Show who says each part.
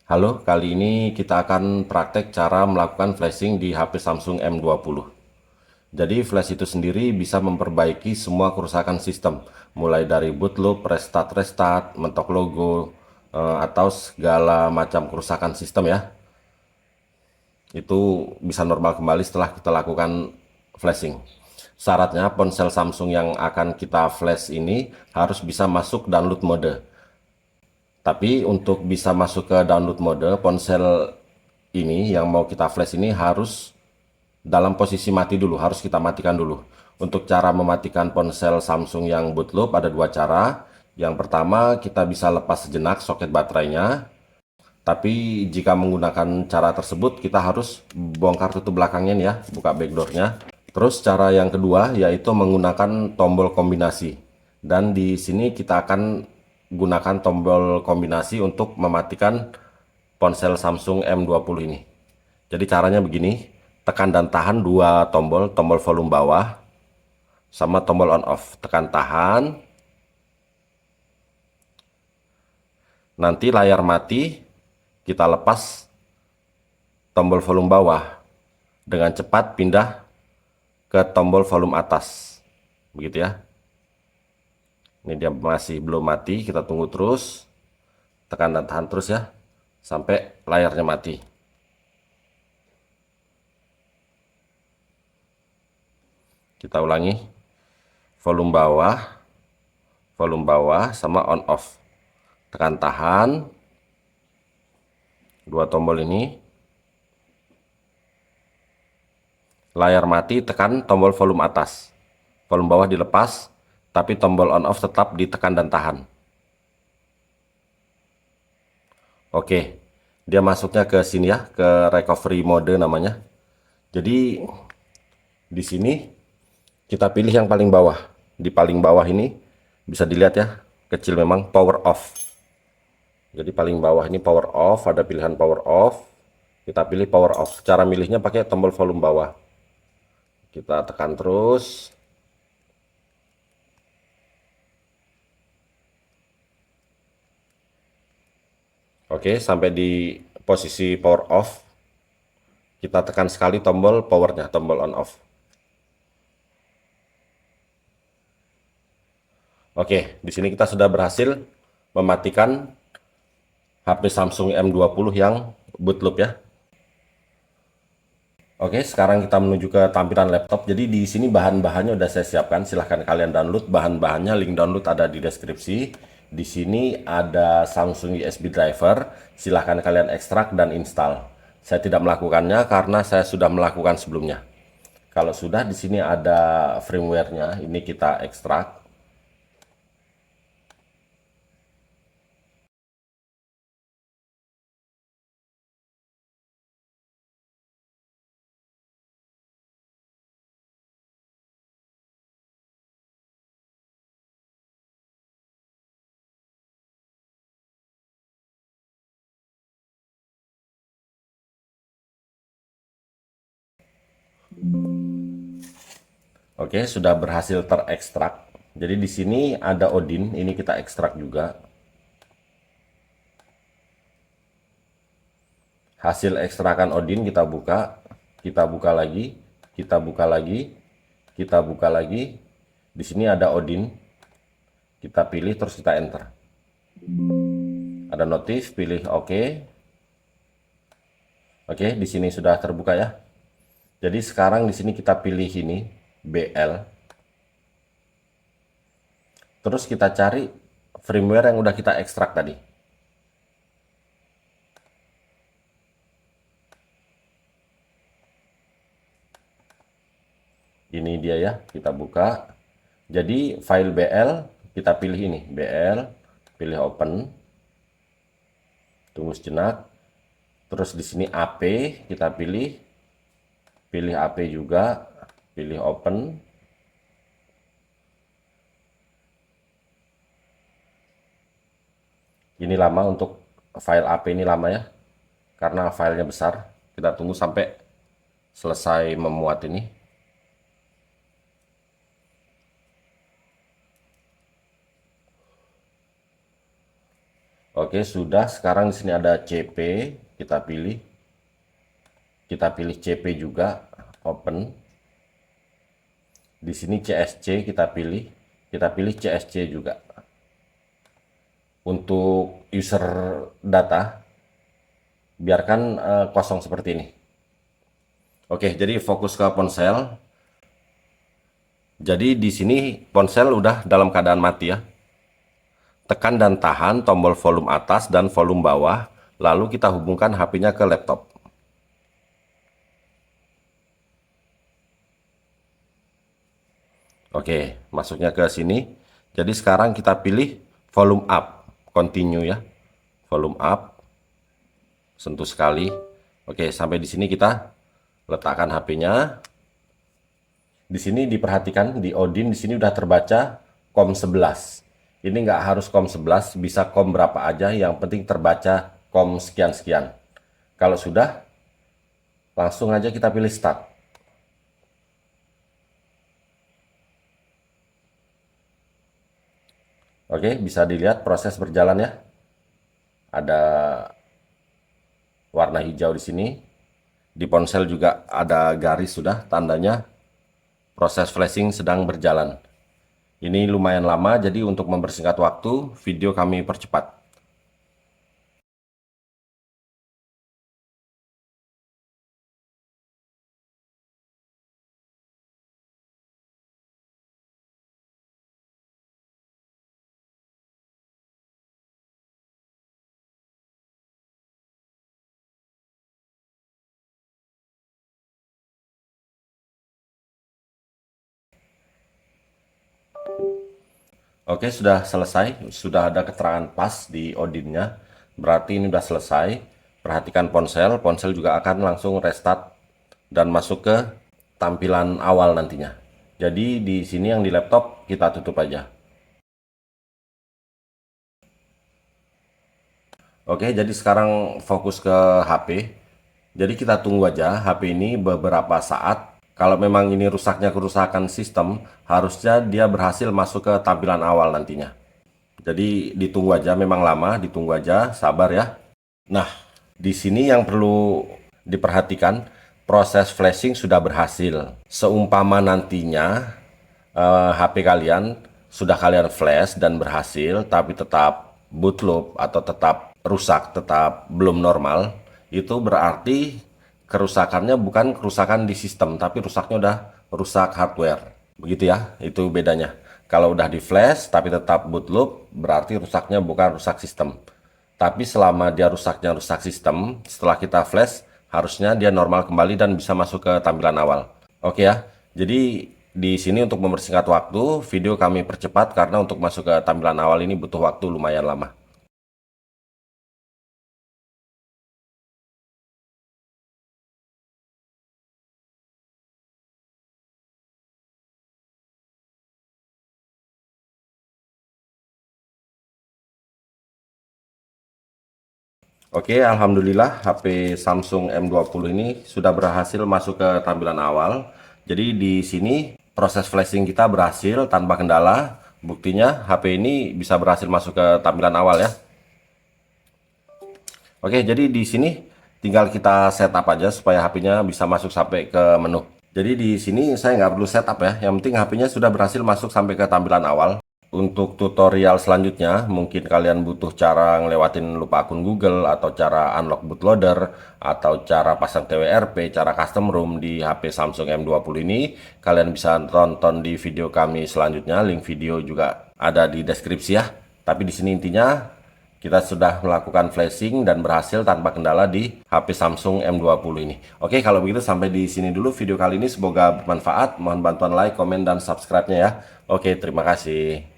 Speaker 1: Halo, kali ini kita akan praktek cara melakukan flashing di HP Samsung M20. Jadi flash itu sendiri bisa memperbaiki semua kerusakan sistem, mulai dari bootloop, restart, mentok logo, atau segala macam kerusakan sistem ya. Itu bisa normal kembali setelah kita lakukan flashing. Syaratnya ponsel Samsung yang akan kita flash ini harus bisa masuk download mode. Tapi untuk bisa masuk ke download mode, ponsel ini yang mau kita flash ini harus dalam posisi mati dulu, harus kita matikan dulu. Untuk cara mematikan ponsel Samsung yang bootloop ada dua cara. Yang pertama, kita bisa lepas sejenak soket baterainya. Tapi jika menggunakan cara tersebut, kita harus bongkar tutup belakangnya nih ya, buka backdoornya. Terus cara yang kedua yaitu menggunakan tombol kombinasi. Dan di sini kita akan gunakan tombol kombinasi untuk mematikan ponsel Samsung M20 ini. Jadi caranya begini, tekan dan tahan dua tombol, tombol volume bawah sama tombol on off. Tekan tahan, nanti layar mati, kita lepas tombol volume bawah. Dengan cepat pindah ke tombol volume atas. Begitu ya. Ini dia masih belum mati, kita tunggu terus. Tekan dan tahan terus ya, sampai layarnya mati. Kita ulangi, volume bawah sama on off. Tekan tahan, dua tombol ini. Layar mati, tekan tombol volume atas. Volume bawah dilepas, tapi tombol on off tetap ditekan dan tahan. Oke, dia masuknya ke sini ya, ke recovery mode namanya. Jadi di sini kita pilih yang paling bawah. Di paling bawah ini bisa dilihat ya, kecil memang, power off. Jadi paling bawah ini power off, ada pilihan power off. Kita pilih power off. Cara milihnya pakai tombol volume bawah. Kita tekan terus. Oke, sampai di posisi power off. Kita tekan sekali tombol powernya, tombol on off. Oke, di sini kita sudah berhasil mematikan HP Samsung M20 yang bootloop ya. Oke, sekarang kita menuju ke tampilan laptop. Jadi di sini bahan-bahannya udah saya siapkan. Silahkan kalian download bahan-bahannya. Link download ada di deskripsi. Di sini ada Samsung USB driver. Silahkan kalian ekstrak dan install. Saya tidak melakukannya karena saya sudah melakukan sebelumnya. Kalau sudah, di sini ada firmware-nya. Ini kita ekstrak. Oke, sudah berhasil terekstrak. Jadi di sini ada Odin, ini kita ekstrak juga. Hasil ekstrakan Odin kita buka lagi, kita buka lagi, kita buka lagi. Di sini ada Odin, kita pilih terus kita enter. Ada notif, pilih oke. Oke, di sini sudah terbuka ya. Jadi sekarang di sini kita pilih ini BL. Terus kita cari firmware yang udah kita ekstrak tadi. Ini dia ya, kita buka. Jadi file BL kita pilih ini, BL, pilih open. Tunggu sejenak. Terus di sini AP kita pilih AP juga, pilih open. Ini lama untuk file AP ini lama ya, karena filenya besar. Kita tunggu sampai selesai memuat ini. Oke, sudah. Sekarang di sini ada CP, kita pilih. Kita pilih CP juga, open. Di sini CSC kita pilih. Kita pilih CSC juga. Untuk user data, biarkan kosong seperti ini. Oke, jadi fokus ke ponsel. Jadi di sini ponsel udah dalam keadaan mati ya. Tekan dan tahan tombol volume atas dan volume bawah, lalu kita hubungkan HP-nya ke laptop. Oke, masuknya ke sini. Jadi sekarang kita pilih volume up, continue ya. Volume up, sentuh sekali. Oke, sampai di sini kita letakkan HP-nya. Di sini diperhatikan di Odin di sini udah terbaca COM 11. Ini nggak harus COM 11, bisa COM berapa aja, yang penting terbaca COM sekian-sekian. Kalau sudah, langsung aja kita pilih start. Oke, bisa dilihat proses berjalan ya. Ada warna hijau di sini. Di ponsel juga ada garis sudah, tandanya proses flashing sedang berjalan. Ini lumayan lama, jadi untuk mempersingkat waktu, video kami percepat. Oke, sudah selesai. Sudah ada keterangan pas di Odinnya. Berarti ini sudah selesai. Perhatikan ponsel. Ponsel juga akan langsung restart dan masuk ke tampilan awal nantinya. Jadi di sini yang di laptop kita tutup aja. Oke, jadi sekarang fokus ke HP. Jadi kita tunggu aja HP ini beberapa saat. Kalau memang ini rusaknya kerusakan sistem, harusnya dia berhasil masuk ke tampilan awal nantinya. Jadi ditunggu aja, memang lama, ditunggu aja, sabar ya. Nah, di sini yang perlu diperhatikan, proses flashing sudah berhasil. Seumpama nantinya HP kalian sudah kalian flash dan berhasil, tapi tetap bootloop atau tetap rusak, tetap belum normal, itu berarti kerusakannya bukan kerusakan di sistem, tapi rusaknya udah rusak hardware. Begitu ya, itu bedanya. Kalau udah di flash tapi tetap bootloop, berarti rusaknya bukan rusak sistem. Tapi selama dia rusaknya rusak sistem, setelah kita flash, harusnya dia normal kembali dan bisa masuk ke tampilan awal. Oke ya, jadi di sini untuk mempersingkat waktu, video kami percepat karena untuk masuk ke tampilan awal ini butuh waktu lumayan lama. Oke, alhamdulillah HP Samsung M20 ini sudah berhasil masuk ke tampilan awal. Jadi di sini proses flashing kita berhasil tanpa kendala. Buktinya HP ini bisa berhasil masuk ke tampilan awal ya. Oke, jadi di sini tinggal kita setup aja supaya HP-nya bisa masuk sampai ke menu. Jadi di sini saya nggak perlu setup ya. Yang penting HP-nya sudah berhasil masuk sampai ke tampilan awal. Untuk tutorial selanjutnya, mungkin kalian butuh cara ngelewatin lupa akun Google, atau cara unlock bootloader, atau cara pasang TWRP, cara custom ROM di HP Samsung M20 ini. Kalian bisa tonton di video kami selanjutnya, link video juga ada di deskripsi ya. Tapi di sini intinya, kita sudah melakukan flashing dan berhasil tanpa kendala di HP Samsung M20 ini. Oke, kalau begitu sampai di sini dulu video kali ini. Semoga bermanfaat. Mohon bantuan like, komen, dan subscribe-nya ya. Oke, terima kasih.